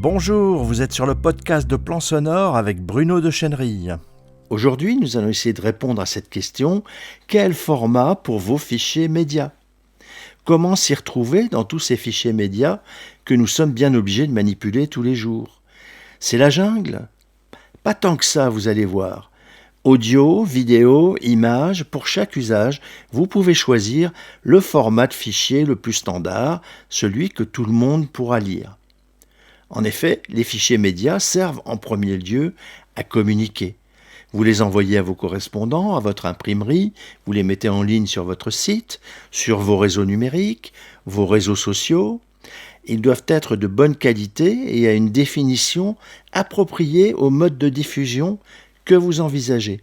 Bonjour, vous êtes sur le podcast de Plan Sonore avec Bruno de Chenerille. Aujourd'hui, nous allons essayer de répondre à cette question. Quel format pour vos fichiers médias ? Comment s'y retrouver dans tous ces fichiers médias que nous sommes bien obligés de manipuler tous les jours ? C'est la jungle ? Pas tant que ça, vous allez voir. Audio, vidéo, images, pour chaque usage, vous pouvez choisir le format de fichier le plus standard, celui que tout le monde pourra lire. En effet, les fichiers médias servent en premier lieu à communiquer. Vous les envoyez à vos correspondants, à votre imprimerie, vous les mettez en ligne sur votre site, sur vos réseaux numériques, vos réseaux sociaux. Ils doivent être de bonne qualité et à une définition appropriée au mode de diffusion que vous envisagez.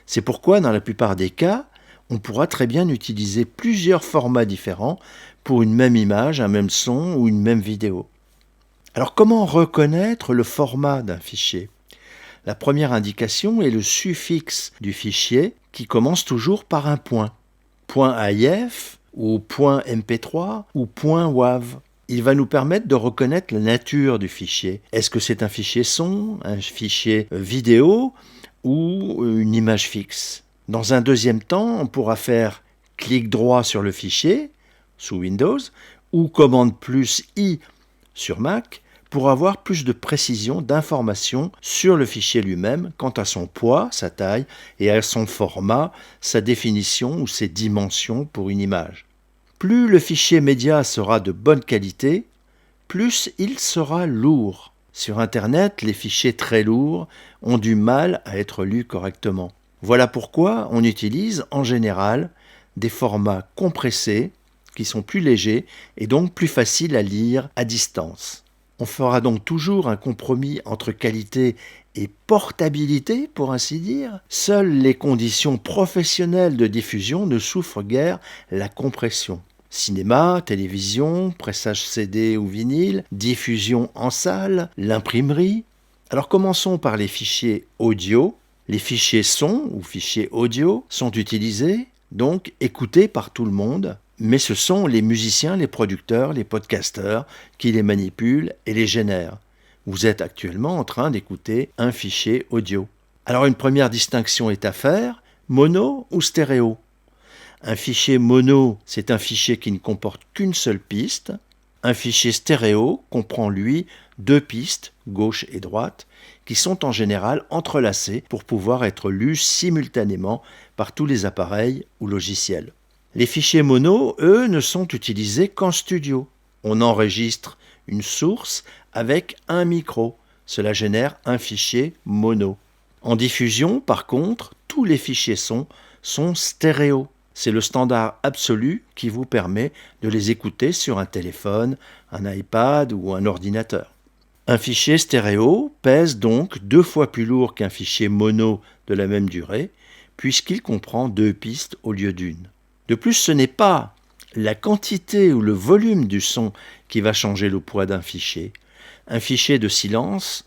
C'est pourquoi, dans la plupart des cas, on pourra très bien utiliser plusieurs formats différents pour une même image, un même son ou une même vidéo. Alors, comment reconnaître le format d'un fichier ? La première indication est le suffixe du fichier qui commence toujours par un point. .aif ou .mp3 ou .wav. Il va nous permettre de reconnaître la nature du fichier. Est-ce que c'est un fichier son, un fichier vidéo ou une image fixe ? Dans un deuxième temps, on pourra faire clic droit sur le fichier sous Windows ou commande plus I sur Mac pour avoir plus de précision, d'informations sur le fichier lui-même quant à son poids, sa taille et à son format, sa définition ou ses dimensions pour une image. Plus le fichier média sera de bonne qualité, plus il sera lourd. Sur Internet, les fichiers très lourds ont du mal à être lus correctement. Voilà pourquoi on utilise en général des formats compressés qui sont plus légers et donc plus faciles à lire à distance. On fera donc toujours un compromis entre qualité et portabilité, pour ainsi dire. Seules les conditions professionnelles de diffusion ne souffrent guère la compression. Cinéma, télévision, pressage CD ou vinyle, diffusion en salle, l'imprimerie. Alors commençons par les fichiers audio. Les fichiers son ou fichiers audio sont utilisés, donc écoutés par tout le monde. Mais ce sont les musiciens, les producteurs, les podcasteurs qui les manipulent et les génèrent. Vous êtes actuellement en train d'écouter un fichier audio. Alors une première distinction est à faire, mono ou stéréo. Un fichier mono, c'est un fichier qui ne comporte qu'une seule piste. Un fichier stéréo comprend, lui, deux pistes, gauche et droite, qui sont en général entrelacées pour pouvoir être lues simultanément par tous les appareils ou logiciels. Les fichiers mono, eux, ne sont utilisés qu'en studio. On enregistre une source avec un micro. Cela génère un fichier mono. En diffusion, par contre, tous les fichiers son sont stéréo. C'est le standard absolu qui vous permet de les écouter sur un téléphone, un iPad ou un ordinateur. Un fichier stéréo pèse donc 2 fois plus lourd qu'un fichier mono de la même durée, puisqu'il comprend 2 pistes au lieu d'une. De plus, ce n'est pas la quantité ou le volume du son qui va changer le poids d'un fichier. Un fichier de silence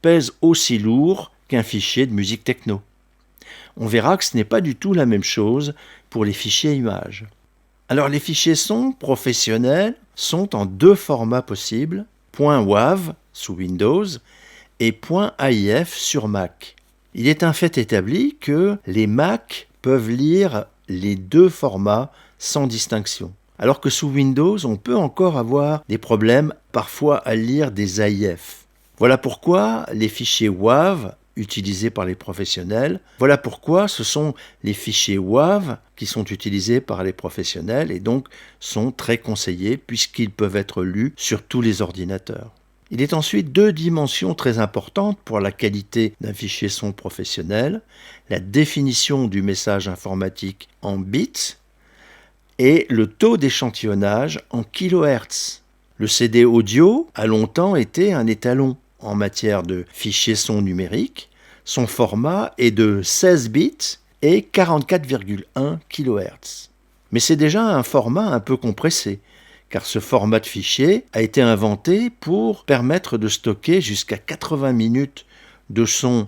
pèse aussi lourd qu'un fichier de musique techno. On verra que ce n'est pas du tout la même chose pour les fichiers images. Alors les fichiers son professionnels sont en 2 formats possibles, .wav sous Windows et .aif sur Mac. Il est un fait établi que les Mac peuvent lire les 2 formats sans distinction. Alors que sous Windows, on peut encore avoir des problèmes parfois à lire des AIF. Voilà pourquoi les fichiers WAV utilisés par les professionnels, voilà pourquoi ce sont les fichiers WAV qui sont utilisés par les professionnels et donc sont très conseillés puisqu'ils peuvent être lus sur tous les ordinateurs. Il est ensuite 2 dimensions très importantes pour la qualité d'un fichier son professionnel, la définition du message informatique en bits et le taux d'échantillonnage en kHz. Le CD audio a longtemps été un étalon en matière de fichier son numérique. Son format est de 16 bits et 44,1 kHz. Mais c'est déjà un format un peu compressé, car ce format de fichier a été inventé pour permettre de stocker jusqu'à 80 minutes de son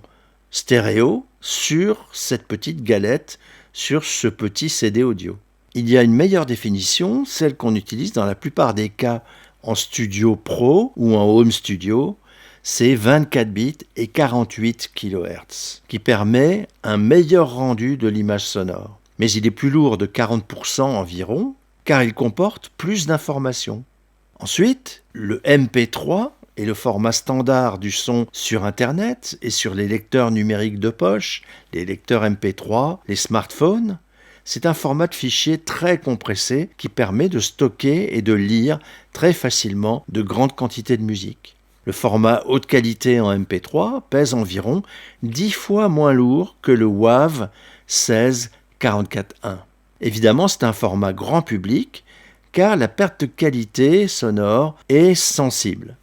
stéréo sur cette petite galette, sur ce petit CD audio. Il y a une meilleure définition, celle qu'on utilise dans la plupart des cas En studio pro ou en home studio, c'est 24 bits et 48 kHz, qui permet un meilleur rendu de l'image sonore. Mais il est plus lourd de 40% environ, car il comporte plus d'informations. Ensuite, le MP3 est le format standard du son sur Internet et sur les lecteurs numériques de poche, les lecteurs MP3, les smartphones. C'est un format de fichier très compressé qui permet de stocker et de lire très facilement de grandes quantités de musique. Le format haute qualité en MP3 pèse environ 10 fois moins lourd que le WAV 1644.1. Évidemment, c'est un format grand public car la perte de qualité sonore est sensible.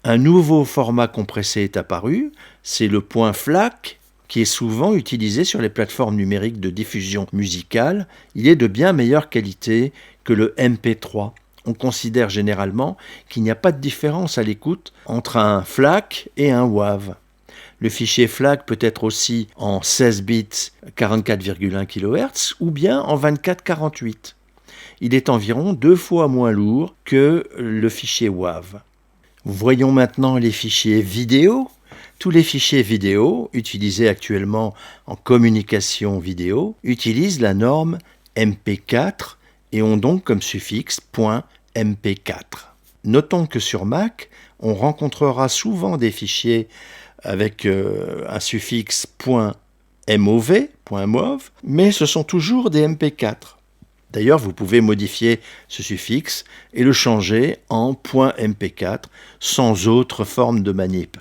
Un nouveau format compressé est apparu, c'est le point FLAC, qui est souvent utilisé sur les plateformes numériques de diffusion musicale. Il est de bien meilleure qualité que le MP3. On considère généralement qu'il n'y a pas de différence à l'écoute entre un FLAC et un WAV. Le fichier FLAC peut être aussi en 16 bits 44,1 kHz ou bien en 24-48. Il est environ 2 fois moins lourd que le fichier WAV. Voyons maintenant les fichiers vidéo. Tous les fichiers vidéo utilisés actuellement en communication vidéo utilisent la norme MP4 et ont donc comme suffixe .mp4. Notons que sur Mac, on rencontrera souvent des fichiers avec un suffixe .mov, mais ce sont toujours des MP4. D'ailleurs, vous pouvez modifier ce suffixe et le changer en .mp4 sans autre forme de manip.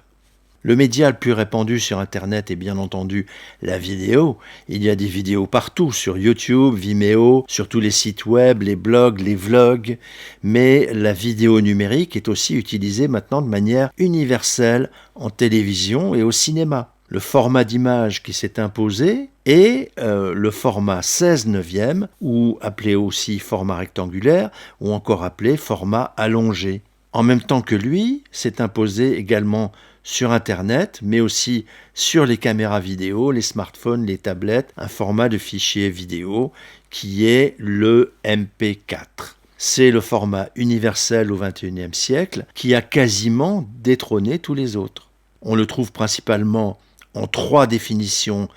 Le média le plus répandu sur Internet est bien entendu la vidéo. Il y a des vidéos partout, sur YouTube, Vimeo, sur tous les sites web, les blogs, les vlogs. Mais la vidéo numérique est aussi utilisée maintenant de manière universelle en télévision et au cinéma. Le format d'image qui s'est imposé est le format 16/9, ou appelé aussi format rectangulaire, ou encore appelé format allongé. En même temps que lui, s'est imposé également sur Internet, mais aussi sur les caméras vidéo, les smartphones, les tablettes, un format de fichier vidéo qui est le MP4. C'est le format universel au XXIe siècle qui a quasiment détrôné tous les autres. On le trouve principalement en 3 définitions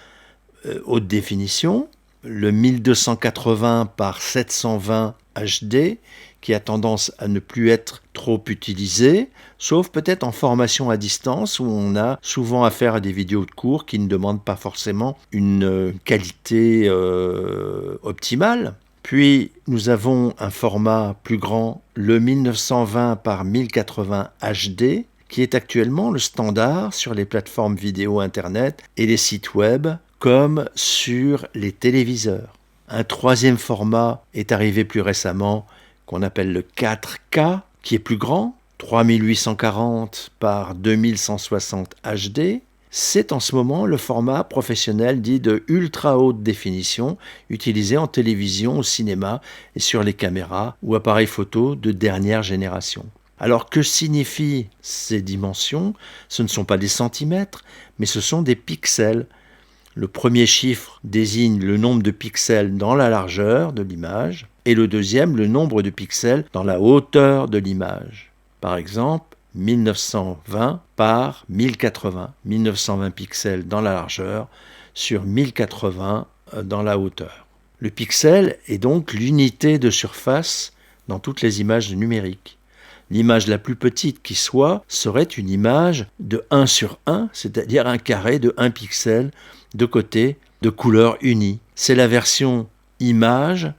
haute définition, le 1280 par 720 HD, qui a tendance à ne plus être trop utilisé, sauf peut-être en formation à distance où on a souvent affaire à des vidéos de cours qui ne demandent pas forcément une qualité optimale. Puis nous avons un format plus grand, le 1920 par 1080 HD, qui est actuellement le standard sur les plateformes vidéo Internet et les sites web, comme sur les téléviseurs. Un 3e format est arrivé plus récemment, qu'on appelle le 4K, qui est plus grand, 3840 par 2160 HD. C'est en ce moment le format professionnel dit de ultra haute définition, utilisé en télévision, au cinéma et sur les caméras ou appareils photo de dernière génération. Alors que signifient ces dimensions ? Ce ne sont pas des centimètres, mais ce sont des pixels. Le premier chiffre désigne le nombre de pixels dans la largeur de l'image et le deuxième le nombre de pixels dans la hauteur de l'image. Par exemple, 1920 par 1080, 1920 pixels dans la largeur sur 1080 dans la hauteur. Le pixel est donc l'unité de surface dans toutes les images numériques. L'image la plus petite qui soit serait une image de 1 sur 1, c'est-à-dire un carré de 1 pixel de côté, de couleur unie. C'est la version image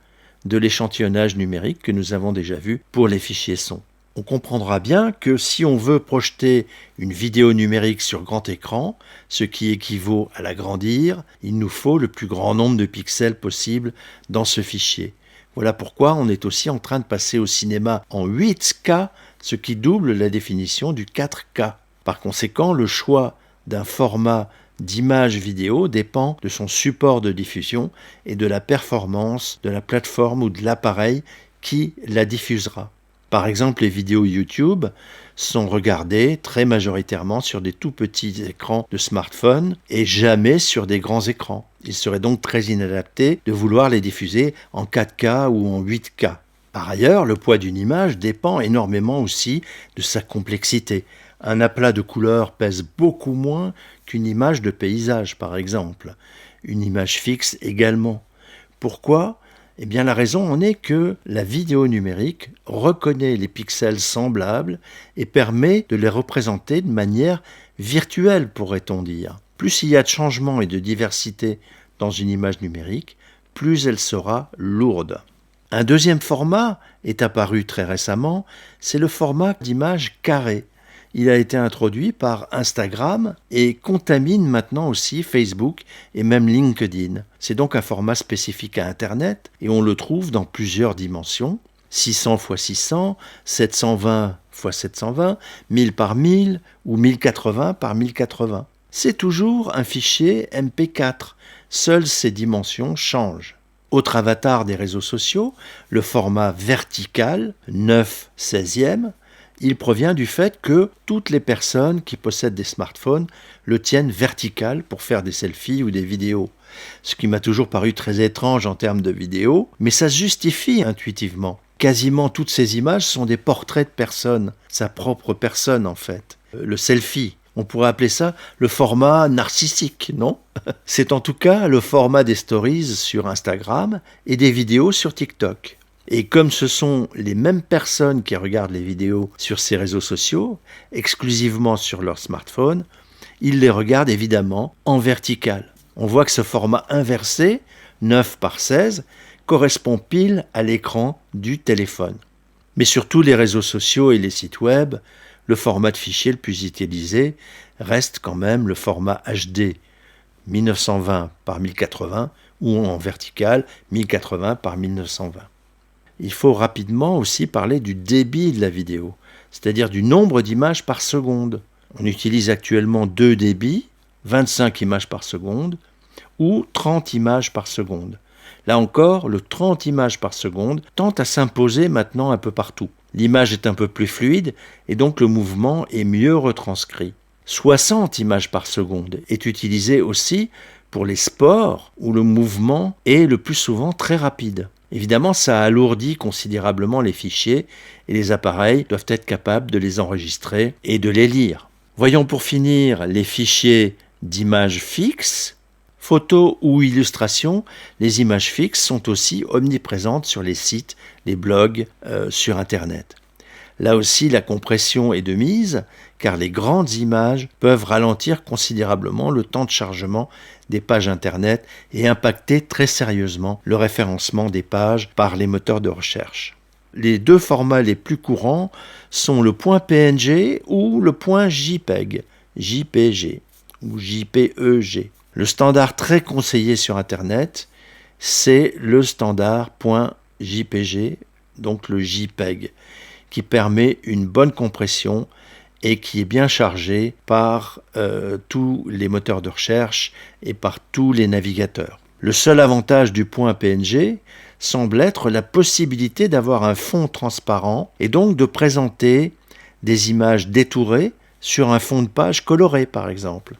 de l'échantillonnage numérique que nous avons déjà vu pour les fichiers son. On comprendra bien que si on veut projeter une vidéo numérique sur grand écran, ce qui équivaut à l'agrandir, il nous faut le plus grand nombre de pixels possible dans ce fichier. Voilà pourquoi on est aussi en train de passer au cinéma en 8K, ce qui double la définition du 4K. Par conséquent, le choix d'un format d'image vidéo dépend de son support de diffusion et de la performance de la plateforme ou de l'appareil qui la diffusera. Par exemple, les vidéos YouTube sont regardées très majoritairement sur des tout petits écrans de smartphone et jamais sur des grands écrans. Il serait donc très inadapté de vouloir les diffuser en 4K ou en 8K. Par ailleurs, le poids d'une image dépend énormément aussi de sa complexité. Un aplat de couleurs pèse beaucoup moins qu'une image de paysage, par exemple. Une image fixe également. Pourquoi ? Eh bien, la raison en est que la vidéo numérique reconnaît les pixels semblables et permet de les représenter de manière virtuelle, pourrait-on dire. Plus il y a de changements et de diversité dans une image numérique, plus elle sera lourde. Un deuxième format est apparu très récemment, c'est le format d'image carrée. Il a été introduit par Instagram et contamine maintenant aussi Facebook et même LinkedIn. C'est donc un format spécifique à Internet et on le trouve dans plusieurs dimensions. 600 x 600, 720 x 720, 1000 par 1000 ou 1080 par 1080. C'est toujours un fichier MP4. Seules ces dimensions changent. Autre avatar des réseaux sociaux, le format vertical, 9/16e, il provient du fait que toutes les personnes qui possèdent des smartphones le tiennent vertical pour faire des selfies ou des vidéos. Ce qui m'a toujours paru très étrange en termes de vidéos, mais ça se justifie intuitivement. Quasiment toutes ces images sont des portraits de personnes, sa propre personne en fait. Le selfie, on pourrait appeler ça le format narcissique, non ? C'est en tout cas le format des stories sur Instagram et des vidéos sur TikTok. Et comme ce sont les mêmes personnes qui regardent les vidéos sur ces réseaux sociaux, exclusivement sur leur smartphone, ils les regardent évidemment en vertical. On voit que ce format inversé, 9 par 16, correspond pile à l'écran du téléphone. Mais sur tous les réseaux sociaux et les sites web, le format de fichier le plus utilisé reste quand même le format HD, 1920 par 1080 ou en vertical, 1080 par 1920. Il faut rapidement aussi parler du débit de la vidéo, c'est-à-dire du nombre d'images par seconde. On utilise actuellement 2 débits, 25 images par seconde ou 30 images par seconde. Là encore, le 30 images par seconde tente à s'imposer maintenant un peu partout. L'image est un peu plus fluide et donc le mouvement est mieux retranscrit. 60 images par seconde est utilisé aussi pour les sports où le mouvement est le plus souvent très rapide. Évidemment, ça alourdit considérablement les fichiers et les appareils doivent être capables de les enregistrer et de les lire. Voyons pour finir les fichiers d'images fixes. Photos ou illustrations, les images fixes sont aussi omniprésentes sur les sites, les blogs, sur Internet. Là aussi, la compression est de mise, car les grandes images peuvent ralentir considérablement le temps de chargement des pages Internet et impacter très sérieusement le référencement des pages par les moteurs de recherche. Les deux formats les plus courants sont le .png ou le .jpeg, JPG ou JPEG. Le standard très conseillé sur Internet, c'est le standard .jpg, donc le JPEG, qui permet une bonne compression et qui est bien chargé par tous les moteurs de recherche et par tous les navigateurs. Le seul avantage du .png semble être la possibilité d'avoir un fond transparent et donc de présenter des images détourées sur un fond de page coloré par exemple.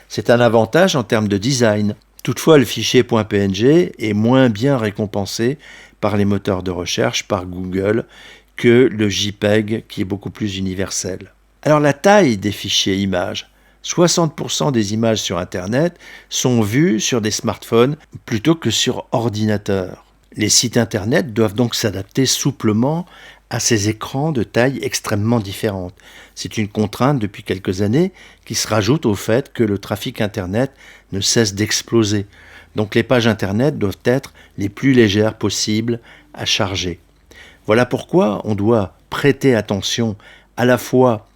C'est un avantage en termes de design. Toutefois, le fichier .png est moins bien récompensé par les moteurs de recherche, par Google, que le JPEG qui est beaucoup plus universel. Alors la taille des fichiers images. 60% des images sur Internet sont vues sur des smartphones plutôt que sur ordinateur. Les sites Internet doivent donc s'adapter souplement à ces écrans de taille extrêmement différentes. C'est une contrainte depuis quelques années qui se rajoute au fait que le trafic Internet ne cesse d'exploser. Donc les pages Internet doivent être les plus légères possibles à charger. Voilà pourquoi on doit prêter attention à la fois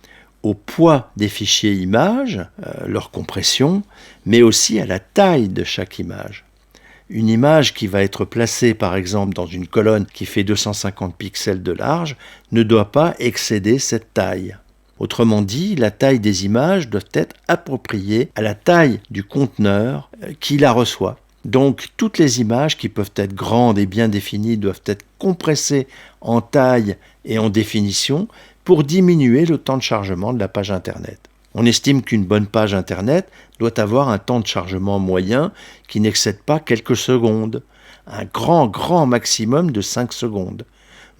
au poids des fichiers images, leur compression, mais aussi à la taille de chaque image. Une image qui va être placée par exemple dans une colonne qui fait 250 pixels de large ne doit pas excéder cette taille. Autrement dit, la taille des images doit être appropriée à la taille du conteneur qui la reçoit. Donc toutes les images qui peuvent être grandes et bien définies doivent être compressées en taille et en définition pour diminuer le temps de chargement de la page Internet. On estime qu'une bonne page Internet doit avoir un temps de chargement moyen qui n'excède pas quelques secondes, un grand maximum de 5 secondes.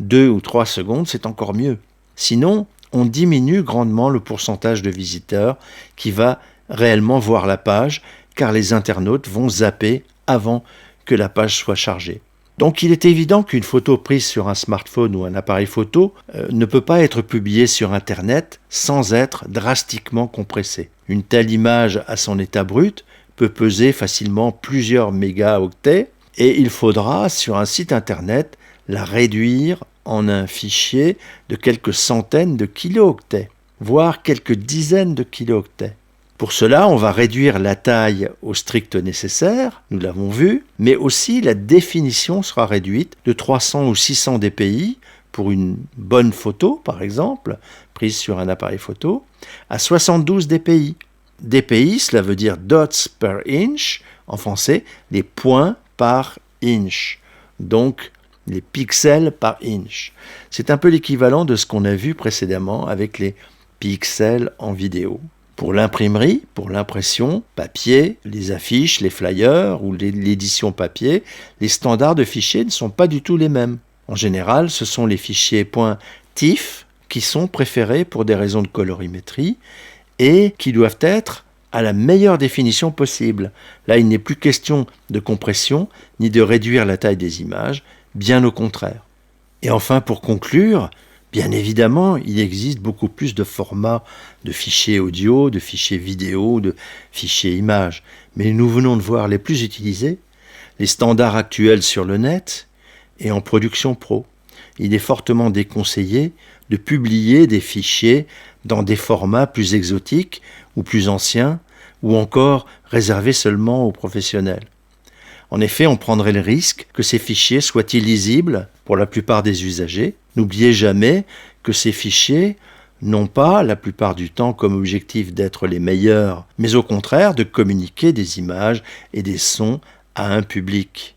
2 ou 3 secondes, c'est encore mieux. Sinon, on diminue grandement le pourcentage de visiteurs qui va réellement voir la page, car les internautes vont zapper avant que la page soit chargée. Donc il est évident qu'une photo prise sur un smartphone ou un appareil photo ne peut pas être publiée sur Internet sans être drastiquement compressée. Une telle image à son état brut peut peser facilement plusieurs mégaoctets et il faudra sur un site Internet la réduire en un fichier de quelques centaines de kilooctets, voire quelques dizaines de kilooctets. Pour cela, on va réduire la taille au strict nécessaire, nous l'avons vu, mais aussi la définition sera réduite de 300 ou 600 dpi pour une bonne photo, par exemple, prise sur un appareil photo, à 72 dpi. Dpi, cela veut dire dots per inch, en français, les points par inch, donc les pixels par inch. C'est un peu l'équivalent de ce qu'on a vu précédemment avec les pixels en vidéo. Pour l'imprimerie, pour l'impression, papier, les affiches, les flyers ou l'édition papier, les standards de fichiers ne sont pas du tout les mêmes. En général, ce sont les fichiers .tif qui sont préférés pour des raisons de colorimétrie et qui doivent être à la meilleure définition possible. Là, il n'est plus question de compression ni de réduire la taille des images, bien au contraire. Et enfin, pour conclure, bien évidemment, il existe beaucoup plus de formats de fichiers audio, de fichiers vidéo, de fichiers images. Mais nous venons de voir les plus utilisés, les standards actuels sur le net et en production pro. Il est fortement déconseillé de publier des fichiers dans des formats plus exotiques ou plus anciens ou encore réservés seulement aux professionnels. En effet, on prendrait le risque que ces fichiers soient illisibles pour la plupart des usagers. N'oubliez jamais que ces fichiers n'ont pas, la plupart du temps, comme objectif d'être les meilleurs, mais au contraire de communiquer des images et des sons à un public.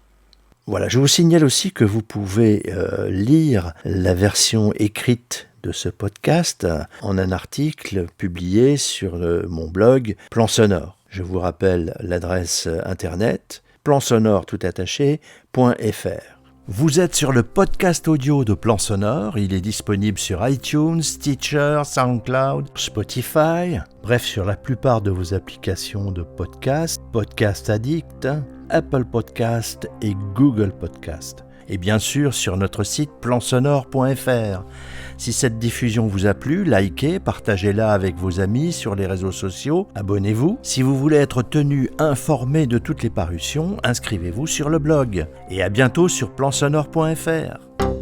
Voilà, je vous signale aussi que vous pouvez lire la version écrite de ce podcast en un article publié sur mon blog Plan Sonore. Je vous rappelle l'adresse internet plansonore.fr. Vous êtes sur le podcast audio de Plan Sonore, il est disponible sur iTunes, Stitcher, SoundCloud, Spotify, bref sur la plupart de vos applications de podcast, Podcast Addict, Apple Podcast et Google Podcast. Et bien sûr sur notre site plansonore.fr. Si cette diffusion vous a plu, likez, partagez-la avec vos amis sur les réseaux sociaux, abonnez-vous. Si vous voulez être tenu informé de toutes les parutions, inscrivez-vous sur le blog. Et à bientôt sur plansonore.fr.